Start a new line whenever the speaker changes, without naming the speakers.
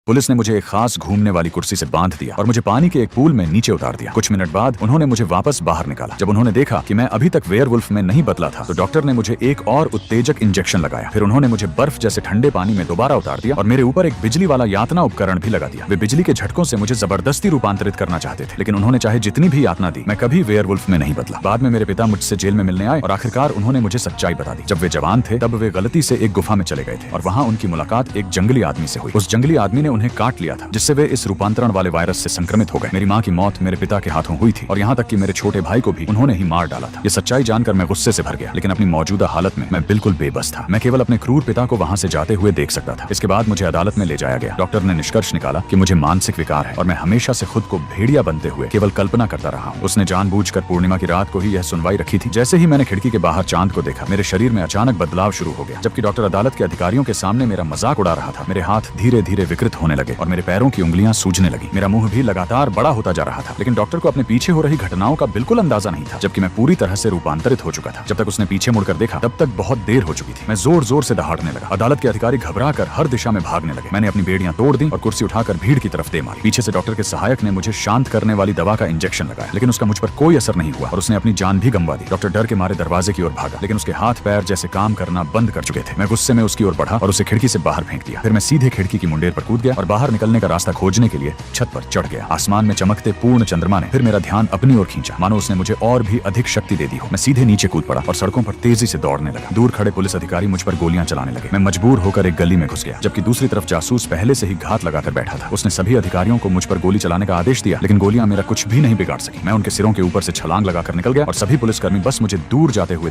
Police ने मुझे एक खास घूमने वाली कुर्सी से बांध दिया और मुझे पानी के एक पूल में नीचे उतार दिया। कुछ मिनट बाद उन्होंने मुझे वापस बाहर निकाला। जब उन्होंने देखा कि मैं अभी तक वेयरवुल्फ में नहीं बदला था तो डॉक्टर ने मुझे एक और उत्तेजक इंजेक्शन लगाया। फिर उन्होंने मुझे बर्फ जैसे ठंडे पानी में दोबारा उतार दिया और मेरे ऊपर एक बिजली वाला यातना उपकरण भी लगा दिया। वे बिजली के झटकों से मुझे जबरदस्ती रूपांतरित करना चाहते थे, लेकिन उन्होंने चाहे जितनी भी यातना दी, मैं कभी वेयरवुल्फ में नहीं बदला। बाद में मेरे पिता मुझसे जेल में मिलने आए और आखिरकार उन्होंने मुझे सच्चाई बता दी। जब वे जवान थे तब वे गलती से एक गुफा में चले गए थे और वहाँ उनकी मुलाकात एक जंगली आदमी से हुई। उस जंगली आदमी ने उन्हें काट लिया था, जिससे वे इस रूपांतरण वाले वायरस से संक्रमित हो गए। मेरी माँ की मौत मेरे पिता के हाथों हुई थी और यहाँ तक कि मेरे छोटे भाई को भी उन्होंने ही मार डाला था। ये सच्चाई जानकर मैं गुस्से से भर गया, लेकिन अपनी मौजूदा हालत में मैं बिल्कुल बेबस था। मैं केवल अपने क्रूर पिता को वहाँ से जाते हुए देख सकता था। इसके बाद मुझे अदालत में ले जाया गया। डॉक्टर ने निष्कर्ष निकाला कि मुझे मानसिक विकार है और मैं हमेशा से खुद को भेड़िया बनते हुए केवल कल्पना करता रहा हूँ। उसने जानबूझकर पूर्णिमा की रात को ही यह सुनवाई रखी थी। जैसे ही मैंने खिड़की के बाहर चांद को देखा, मेरे शरीर में अचानक बदलाव शुरू हो गया। जबकि डॉक्टर अदालत के अधिकारियों के सामने मेरा मजाक उड़ा रहा था, मेरे हाथ धीरे धीरे विकृत होने लगे और मेरे पैरों की उंगलियां सूजने लगी। मेरा मुंह भी लगातार बड़ा होता जा रहा था, लेकिन डॉक्टर को अपने पीछे हो रही घटनाओं का बिल्कुल अंदाजा नहीं था, जबकि मैं पूरी तरह से रूपांतरित हो चुका था। जब तक उसने पीछे मुड़कर देखा तब तक बहुत देर हो चुकी थी। मैं जोर जोर से दहाड़ने लगा। अदालत के अधिकारी घबराकर हर दिशा में भागने लगे। मैंने अपनी बेड़ियां तोड़ दी और कुर्सी उठाकर भीड़ की तरफ दे मारी। पीछे से डॉक्टर के सहायक ने मुझे शांत करने वाली दवा का इंजेक्शन लगाया, लेकिन उसका मुझ पर कोई असर नहीं हुआ और उसने अपनी जान भी गंवा दी। डॉक्टर डर के मारे दरवाजे की ओर भागा, लेकिन उसके हाथ पैर जैसे काम करना बंद कर चुके थे। मैं गुस्से में उसकी ओर बढ़ा और उसे खिड़की से बाहर फेंक दिया। फिर मैं सीधे खिड़की की मुंडेर पर कूद गया और बाहर निकलने का रास्ता खोजने के लिए छत पर चढ़ गया। आसमान में चमकते पूर्ण चंद्रमा ने फिर मेरा ध्यान अपनी ओर खींचा, मानो उसने मुझे और भी अधिक शक्ति दे दी हो। मैं सीधे नीचे कूद पड़ा और सड़कों पर तेजी से दौड़ने लगा। दूर खड़े पुलिस अधिकारी मुझ पर गोलियां चलाने लगे। मैं मजबूर होकर एक गली में घुस गया, जबकि दूसरी तरफ जासूस पहले से ही घात लगाकर बैठा था। उसने सभी अधिकारियों को मुझ पर गोली चलाने का आदेश दिया, लेकिन गोलियां मेरा कुछ भी नहीं बिगाड़ सकी। मैं उनके सिरों के ऊपर से छलांग लगाकर निकल गया और सभी पुलिसकर्मी बस मुझे दूर जाते हुए